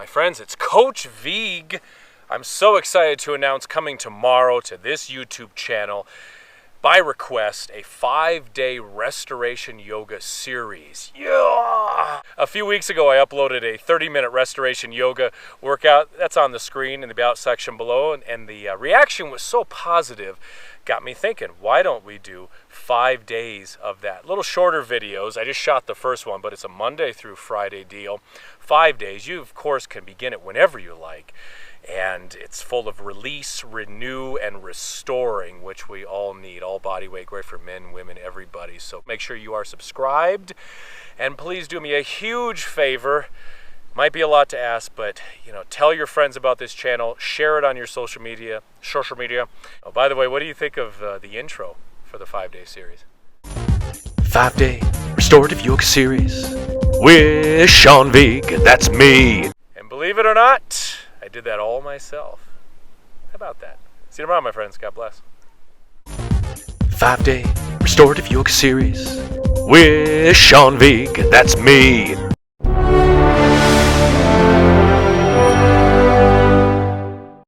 friends, it's Coach Vigue. I'm so excited to announce coming tomorrow to this YouTube channel, by request, a 5-day restoration yoga series. Yeah! A few weeks ago, I uploaded a 30-minute restoration yoga workout. That's on the screen in the About section below, and the reaction was so positive, got me thinking, why don't we do 5 days of that? Little shorter videos. I just shot the first one, but it's a Monday through Friday deal. 5 days. You, of course, can begin it whenever you like. And it's full of release, renew, and restoring, which we all need. All body weight, great for men, women, everybody. So make sure you are subscribed. And please do me a huge favor. Might be a lot to ask, but tell your friends about this channel. Share it on your social media. Oh, by the way, what do you think of the intro for the 5-day series? 5-day restorative yoga series with Sean Vigue. That's me. And believe it or not, I did that all myself. How about that? See you tomorrow, my friends. God bless. 5-day restorative yoga series with Sean Vigue. That's me.